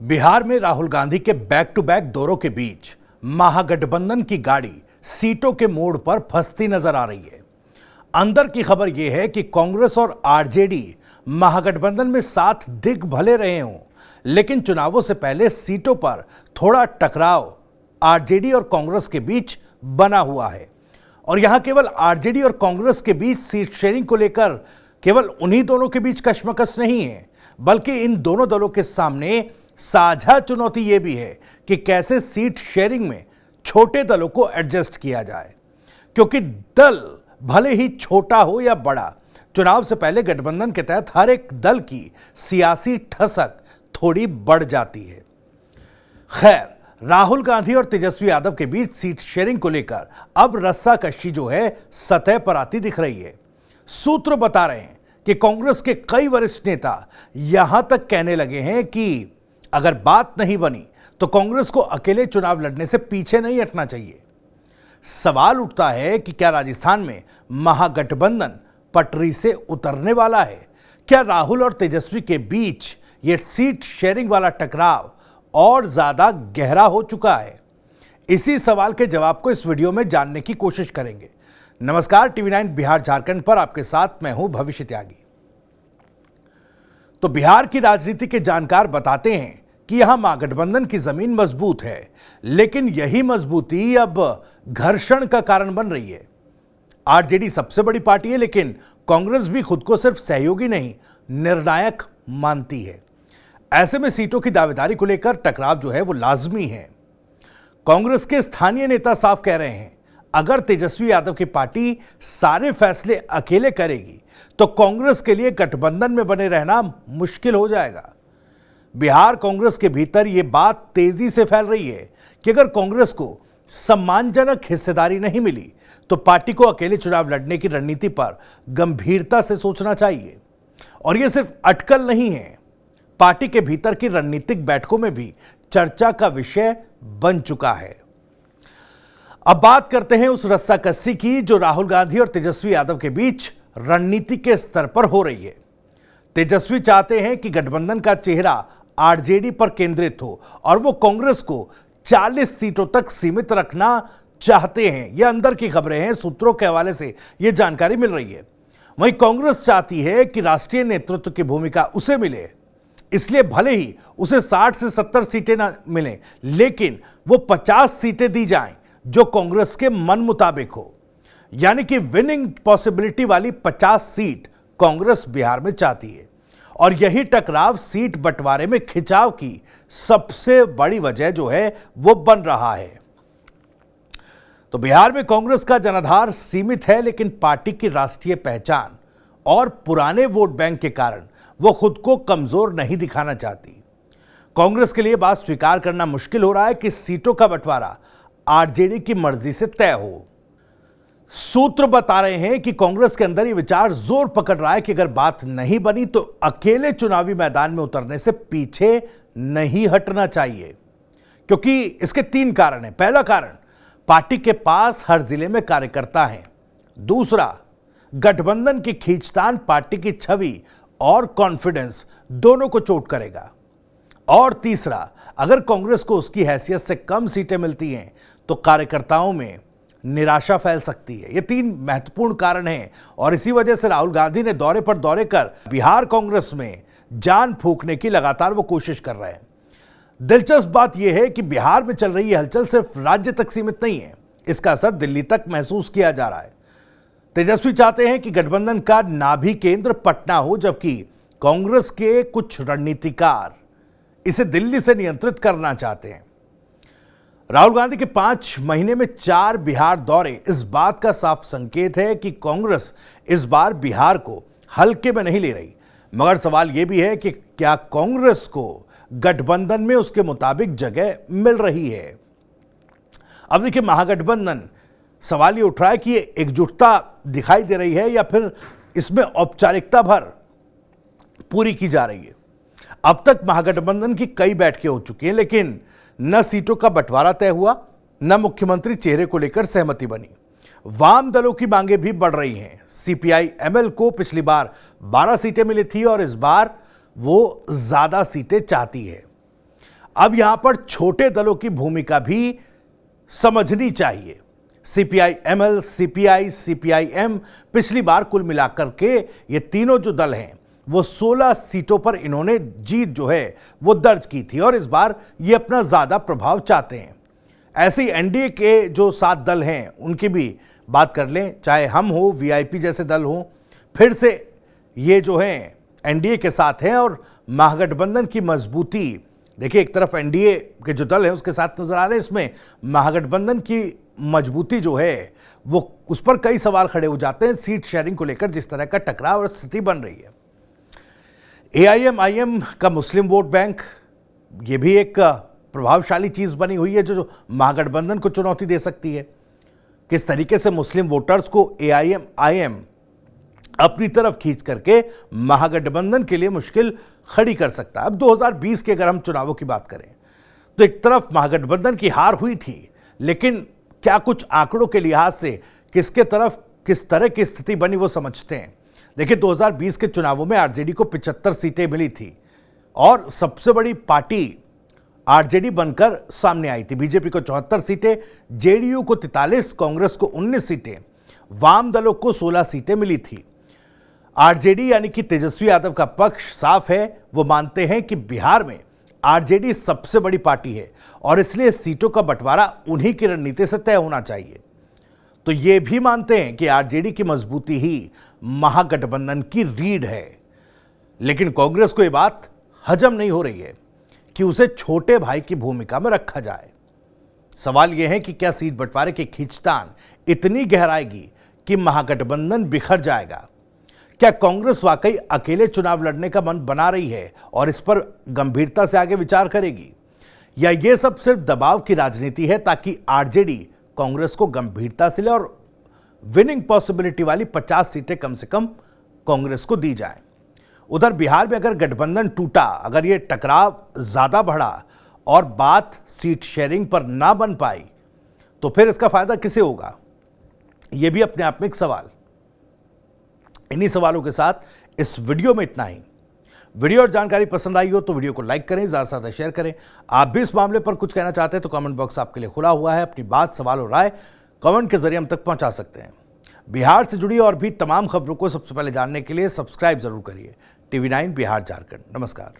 बिहार में राहुल गांधी के back to back दौरों के बीच महागठबंधन की गाड़ी सीटों के मोड़ पर फंसती नजर आ रही है। अंदर की खबर यह है कि कांग्रेस और आरजेडी महागठबंधन में साथ दिख भले रहे हों, लेकिन चुनावों से पहले सीटों पर थोड़ा टकराव आरजेडी और कांग्रेस के बीच बना हुआ है। और यहां केवल आरजेडी और कांग्रेस के बीच सीट शेयरिंग को लेकर केवल उन्हीं दोनों के बीच कशमकश नहीं है, बल्कि इन दोनों दलों के सामने साझा चुनौती यह भी है कि कैसे सीट शेयरिंग में छोटे दलों को एडजस्ट किया जाए, क्योंकि दल भले ही छोटा हो या बड़ा, चुनाव से पहले गठबंधन के तहत हर एक दल की सियासी ठसक थोड़ी बढ़ जाती है। खैर, राहुल गांधी और तेजस्वी यादव के बीच सीट शेयरिंग को लेकर अब रस्साकशी जो है सतह पर आती दिख रही है। सूत्र बता रहे हैं कि कांग्रेस के कई वरिष्ठ नेता यहां तक कहने लगे हैं कि अगर बात नहीं बनी तो कांग्रेस को अकेले चुनाव लड़ने से पीछे नहीं हटना चाहिए। सवाल उठता है कि क्या राजस्थान में महागठबंधन पटरी से उतरने वाला है? क्या राहुल और तेजस्वी के बीच यह सीट शेयरिंग वाला टकराव और ज्यादा गहरा हो चुका है? इसी सवाल के जवाब को इस वीडियो में जानने की कोशिश करेंगे। नमस्कार, टीवी 9 बिहार झारखंड पर आपके साथ मैं हूं भविष्य त्यागी। तो बिहार की राजनीति के जानकार बताते हैं कि यहां महागठबंधन की जमीन मजबूत है, लेकिन यही मजबूती अब घर्षण का कारण बन रही है। आरजेडी सबसे बड़ी पार्टी है, लेकिन कांग्रेस भी खुद को सिर्फ सहयोगी नहीं, निर्णायक मानती है। ऐसे में सीटों की दावेदारी को लेकर टकराव जो है वो लाजमी है। कांग्रेस के स्थानीय नेता साफ कह रहे हैं, अगर तेजस्वी यादव की पार्टी सारे फैसले अकेले करेगी तो कांग्रेस के लिए गठबंधन में बने रहना मुश्किल हो जाएगा। बिहार कांग्रेस के भीतर यह बात तेजी से फैल रही है कि अगर कांग्रेस को सम्मानजनक हिस्सेदारी नहीं मिली तो पार्टी को अकेले चुनाव लड़ने की रणनीति पर गंभीरता से सोचना चाहिए। और यह सिर्फ अटकल नहीं है, पार्टी के भीतर की रणनीतिक बैठकों में भी चर्चा का विषय बन चुका है। अब बात करते हैं उस रस्साकसी की जो राहुल गांधी और तेजस्वी यादव के बीच रणनीति के स्तर पर हो रही है। तेजस्वी चाहते हैं कि गठबंधन का चेहरा आरजेडी पर केंद्रित हो और वो कांग्रेस को 40 सीटों तक सीमित रखना चाहते हैं। यह अंदर की खबरें हैं, सूत्रों के हवाले से यह जानकारी मिल रही है। वहीं कांग्रेस चाहती है कि राष्ट्रीय नेतृत्व की भूमिका उसे मिले, इसलिए भले ही उसे 60 से 70 सीटें ना मिलें, लेकिन वो 50 सीटें दी जाएं जो कांग्रेस के मन मुताबिक हो। यानी कि विनिंग पॉसिबिलिटी वाली 50 सीट कांग्रेस बिहार में चाहती है। और यही टकराव सीट बंटवारे में खिंचाव की सबसे बड़ी वजह जो है वो बन रहा है। तो बिहार में कांग्रेस का जनाधार सीमित है, लेकिन पार्टी की राष्ट्रीय पहचान और पुराने वोट बैंक के कारण वो खुद को कमजोर नहीं दिखाना चाहती। कांग्रेस के लिए बात स्वीकार करना मुश्किल हो रहा है कि सीटों का बंटवारा आरजेडी की मर्जी से तय हो। सूत्र बता रहे हैं कि कांग्रेस के अंदर यह विचार जोर पकड़ रहा है कि अगर बात नहीं बनी तो अकेले चुनावी मैदान में उतरने से पीछे नहीं हटना चाहिए, क्योंकि इसके 3 कारण हैं। पहला कारण, पार्टी के पास हर जिले में कार्यकर्ता हैं। दूसरा, गठबंधन की खींचतान पार्टी की छवि और कॉन्फिडेंस दोनों को चोट करेगा। और तीसरा, अगर कांग्रेस को उसकी हैसियत से कम सीटें मिलती हैं तो कार्यकर्ताओं में निराशा फैल सकती है। ये 3 महत्वपूर्ण कारण हैं और इसी वजह से राहुल गांधी ने दौरे पर दौरे कर बिहार कांग्रेस में जान फूंकने की लगातार वो कोशिश कर रहे हैं। दिलचस्प बात यह है कि बिहार में चल रही हलचल सिर्फ राज्य तक सीमित नहीं है, इसका असर दिल्ली तक महसूस किया जा रहा है। तेजस्वी चाहते हैं कि गठबंधन का नाभि केंद्र पटना हो, जबकि कांग्रेस के कुछ रणनीतिकार इसे दिल्ली से नियंत्रित करना चाहते हैं। राहुल गांधी के 5 महीने में 4 बिहार दौरे इस बात का साफ संकेत है कि कांग्रेस इस बार बिहार को हल्के में नहीं ले रही। मगर सवाल यह भी है कि क्या कांग्रेस को गठबंधन में उसके मुताबिक जगह मिल रही है? अब देखिए, महागठबंधन, सवाल ये उठ रहा है कि ये एकजुटता दिखाई दे रही है या फिर इसमें औपचारिकता भर पूरी की जा रही है। अब तक महागठबंधन की कई बैठकें हो चुकी हैं, लेकिन न सीटों का बंटवारा तय हुआ, न मुख्यमंत्री चेहरे को लेकर सहमति बनी। वाम दलों की मांगे भी बढ़ रही हैं। सीपीआई एमएल को पिछली बार 12 सीटें मिली थी और इस बार वो ज्यादा सीटें चाहती है। अब यहां पर छोटे दलों की भूमिका भी समझनी चाहिए। सीपीआई-एमएल, सीपीआई, सीपीआई-एम, पिछली बार कुल मिलाकर के ये तीनों जो दल हैं वो 16 सीटों पर इन्होंने जीत जो है वो दर्ज की थी और इस बार ये अपना ज्यादा प्रभाव चाहते हैं। ऐसे ही एनडीए के जो 7 दल हैं उनकी भी बात कर लें, चाहे हम हो, वीआईपी जैसे दल हों, फिर से ये जो हैं एनडीए के साथ हैं और महागठबंधन की मजबूती देखिए, एक तरफ एनडीए के जो दल हैं उसके साथ नजर आ रहे हैं, इसमें महागठबंधन की मजबूती जो है वो उस पर कई सवाल खड़े हो जाते हैं सीट शेयरिंग को लेकर, जिस तरह का टकराव और स्थिति बन रही है। एआईएमआईएम का मुस्लिम वोट बैंक, ये भी एक प्रभावशाली चीज बनी हुई है जो महागठबंधन को चुनौती दे सकती है। किस तरीके से मुस्लिम वोटर्स को एआईएमआईएम अपनी तरफ खींच करके महागठबंधन के लिए मुश्किल खड़ी कर सकता है। अब 2020 के अगर हम चुनावों की बात करें तो एक तरफ महागठबंधन की हार हुई थी, लेकिन क्या कुछ आंकड़ों के लिहाज से किसके तरफ किस तरह की स्थिति बनी वो समझते हैं। देखिए, 2020 के चुनावों में आरजेडी को 75 सीटें मिली थी और सबसे बड़ी पार्टी आरजेडी बनकर सामने आई थी। बीजेपी को 74 सीटें, जेडीयू को 43, कांग्रेस को 19 सीटें, वाम दलों को 16 सीटें मिली थी। आरजेडी यानी कि तेजस्वी यादव का पक्ष साफ है, वो मानते हैं कि बिहार में आरजेडी सबसे बड़ी पार्टी है और इसलिए सीटों का बंटवारा उन्हीं की रणनीति से तय होना चाहिए। तो ये भी मानते हैं कि आरजेडी की मजबूती ही महागठबंधन की रीढ़ है, लेकिन कांग्रेस को यह बात हजम नहीं हो रही है कि उसे छोटे भाई की भूमिका में रखा जाए। सवाल यह है कि क्या सीट बंटवारे की खींचतान इतनी गहराएगी कि महागठबंधन बिखर जाएगा? क्या कांग्रेस वाकई अकेले चुनाव लड़ने का मन बना रही है और इस पर गंभीरता से आगे विचार करेगी, या यह सब सिर्फ दबाव की राजनीति है ताकि आरजेडी कांग्रेस को गंभीरता से ले और विनिंग पॉसिबिलिटी वाली 50 सीटें कम से कम कांग्रेस को दी जाए? उधर बिहार में अगर गठबंधन टूटा, अगर यह टकराव ज्यादा बढ़ा और बात सीट शेयरिंग पर ना बन पाई, तो फिर इसका फायदा किसे होगा? यह भी अपने आप में एक सवाल। इन्हीं सवालों के साथ इस वीडियो में इतना ही। वीडियो और जानकारी पसंद आई हो तो वीडियो को लाइक करें, ज्यादा से ज्यादा शेयर करें। आप भी इस मामले पर कुछ कहना चाहते हैं तो कमेंट बॉक्स आपके लिए खुला हुआ है। अपनी बात, सवाल और राय कमेंट के जरिए हम तक पहुंचा सकते हैं। बिहार से जुड़ी और भी तमाम खबरों को सबसे पहले जानने के लिए सब्सक्राइब जरूर करिए। TV9 बिहार झारखंड। नमस्कार।